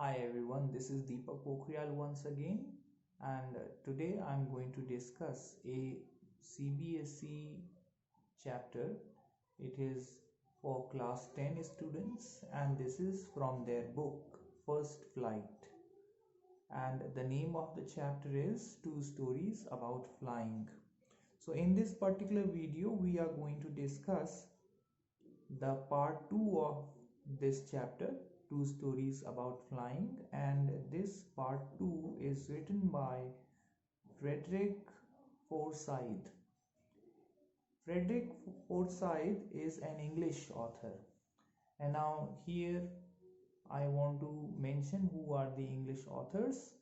Hi everyone, this is Deepak Pokhriyal once again, and today I'm going to discuss a CBSE chapter. It is for class 10 students, and this is from their book First Flight. And the name of the chapter is Two Stories About Flying. So, in this particular video, we are going to discuss the part 2 of this chapter, Two Stories About Flying, and this part 2 is written by Frederick Forsyth. Frederick Forsyth is an English author, and now here I want to mention who are the English authors.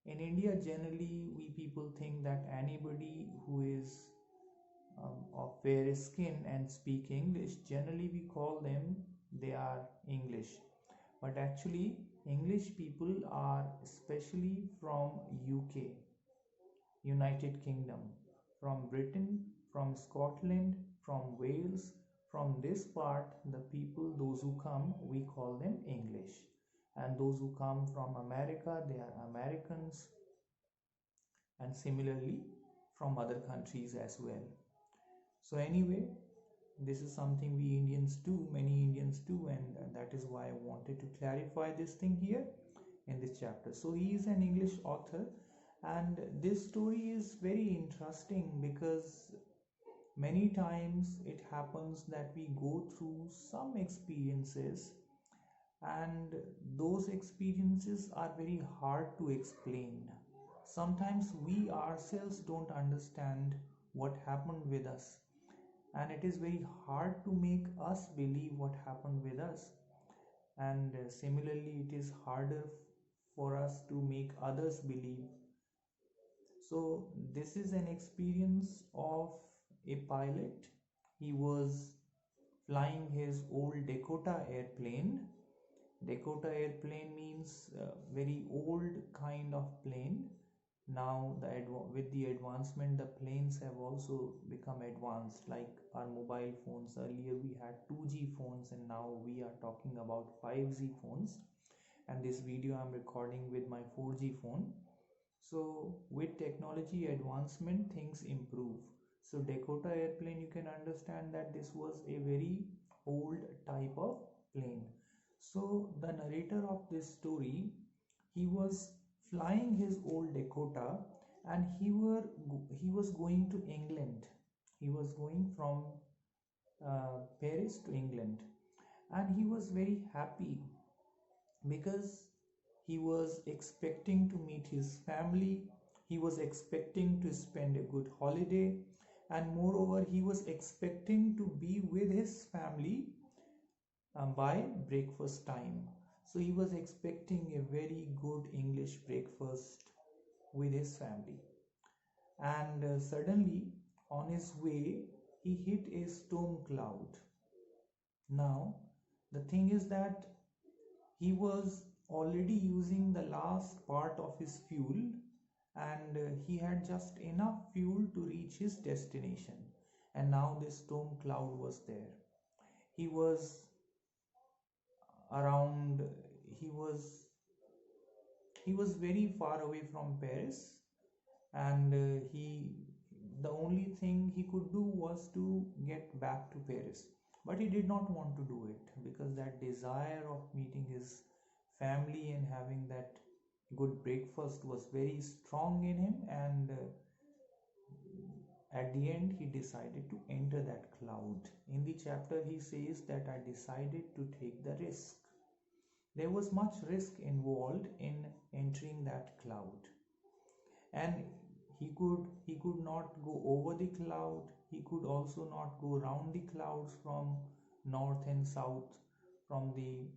In India, generally we people think that anybody who is of fair skin and speak English, generally we call them they are English. But actually, English people are especially from UK, United Kingdom, from Britain, from Scotland, from Wales. From this part, the people, those who come, we call them English. And those who come from America, they are Americans, and similarly from other countries as well. So anyway, this is something we Indians do, many Indians do, and that is why I wanted to clarify this thing here in this chapter. So he is an English author, and this story is very interesting because many times it happens that we go through some experiences, and those experiences are very hard to explain. Sometimes we ourselves don't understand what happened with us, and it is very hard to make us believe what happened with us, and similarly it is harder for us to make others believe. So this is an experience of a pilot. He was flying his old Dakota airplane. Dakota airplane means very old kind of plane. Now with the advancement, the planes have also become advanced, like our mobile phones. Earlier we had 2G phones, and now we are talking about 5G phones, and this video I'm recording with my 4G phone. So with technology advancement, things improve. So Dakota airplane, you can understand that this was a very old type of plane. So the narrator of this story, he was flying his old Dakota, and he was going to England. He was going from Paris to England, and he was very happy because he was expecting to meet his family. He was expecting to spend a good holiday, and moreover he was expecting to be with his family by breakfast time. So he was expecting a very good English breakfast with his family, and suddenly on his way he hit a storm cloud. Now the thing is that he was already using the last part of his fuel, and he had just enough fuel to reach his destination, and now this storm cloud was there. He was around he was he was very far away from Paris, and the only thing he could do was to get back to Paris. But he did not want to do it because that desire of meeting his family and having that good breakfast was very strong in him, and at the end he decided to enter that cloud. In the chapter he says that I decided to take the risk. There was much risk involved in entering that cloud, and he could not go over the cloud. He could also not go round the clouds from north and south, from the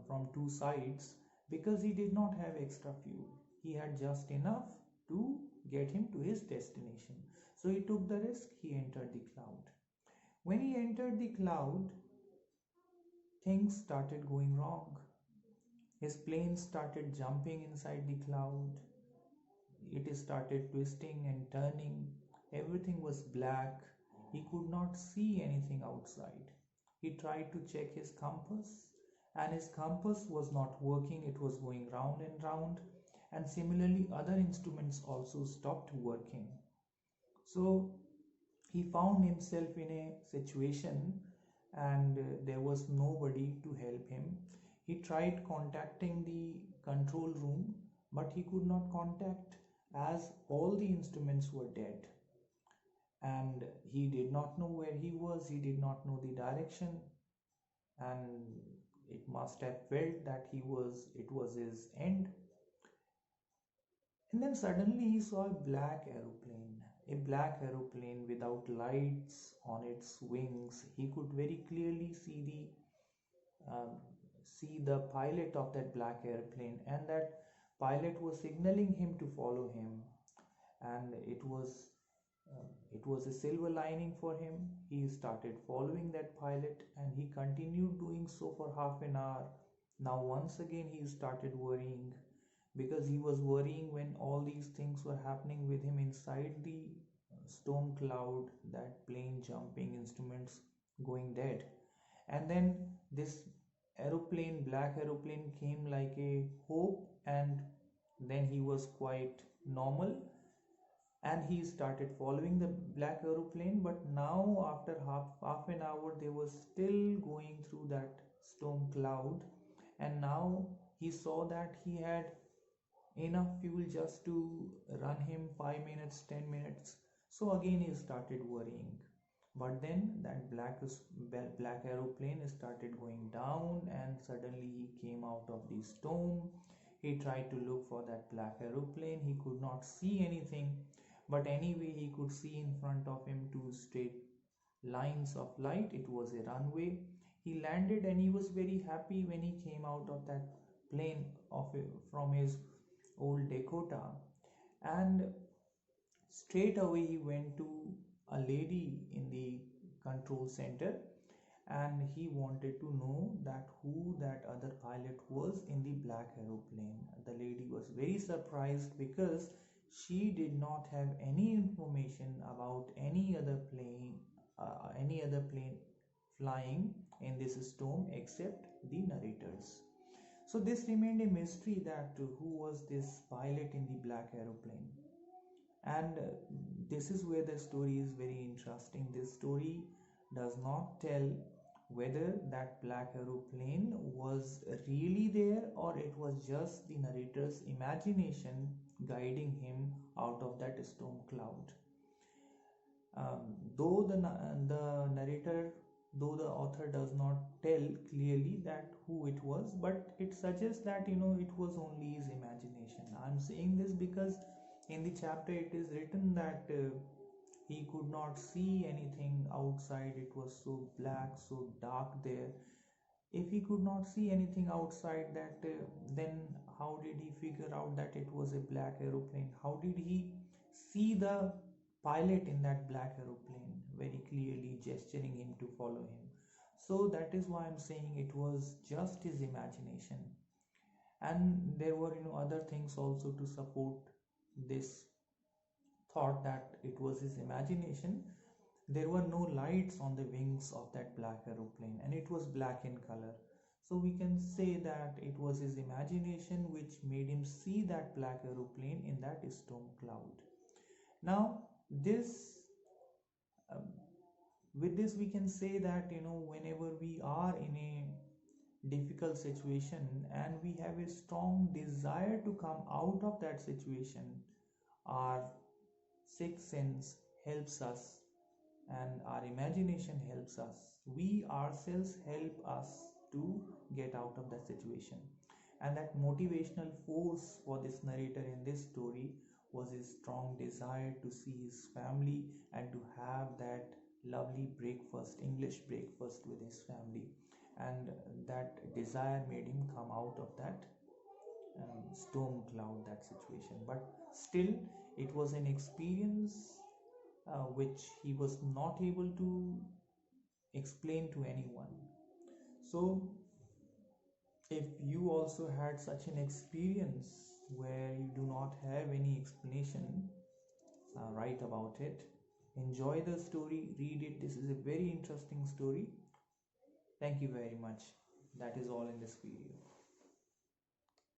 from two sides, because he did not have extra fuel. He had just enough to get him to his destination. So he took the risk. He entered the cloud. When he entered the cloud, things started going wrong. His plane started jumping inside the cloud. It started twisting and turning. Everything was black. He could not see anything outside. He tried to check his compass, and his compass was not working, it was going round and round, and similarly other instruments also stopped working. So he found himself in a situation, and there was nobody to help him. He tried contacting the control room, but he could not contact, as all the instruments were dead, and he did not know where he was, he did not know the direction, and it must have felt that it was his end. And then suddenly he saw a black aeroplane without lights on its wings. He could very clearly see the pilot of that black airplane, and that pilot was signaling him to follow him. And it was a silver lining for him. He started following that pilot, and he continued doing so for half an hour. Now once again he started worrying, because he was worrying when all these things were happening with him inside the storm cloud, that plane jumping, instruments going dead. And then this black aeroplane came like a hope, and then he was quite normal, and he started following the black aeroplane. But now after half an hour they were still going through that storm cloud, and now he saw that he had enough fuel just to run him 5 minutes, 10 minutes. So again he started worrying. But then that black aeroplane started going down, and suddenly he came out of the storm. He tried to look for that black aeroplane, he could not see anything, but anyway he could see in front of him two straight lines of light. It was a runway. He landed, and he was very happy when he came out of that plane from his old Dakota. And straight away he went to a lady in the control center, and he wanted to know that who that other pilot was in the black aeroplane. The lady was very surprised, because she did not have any information about any other plane flying in this storm except the narrators. So this remained a mystery, that who was this pilot in the black aeroplane. And this is where the story is very interesting. This story does not tell whether that black aeroplane was really there, or it was just the narrator's imagination guiding him out of that storm cloud. Though the narrator, though the author does not tell clearly that who it was, but it suggests that it was only his imagination. I'm saying this because in the chapter it is written that he could not see anything outside. It was so black, so dark there. If he could not see anything outside that, then how did he figure out that it was a black aeroplane? How did he see the pilot in that black aeroplane very clearly gesturing him to follow him? So that is why I'm saying it was just his imagination. And there were other things also to support this thought that it was his imagination. There were no lights on the wings of that black aeroplane, and it was black in color. So we can say that it was his imagination which made him see that black aeroplane in that storm cloud. Now, um, with this, we can say that whenever we are in a difficult situation and we have a strong desire to come out of that situation, our sixth sense helps us, and our imagination helps us. We ourselves help us to get out of that situation. And that motivational force for this narrator in this story was his strong desire to see his family and to have that lovely breakfast, English breakfast with his family. And that desire made him come out of that storm cloud, that situation. But still, it was an experience which he was not able to explain to anyone. So, if you also had such an experience where you do not have any explanation, write about it. Enjoy the story, read it. This is a very interesting story. Thank you very much. That is all in this video.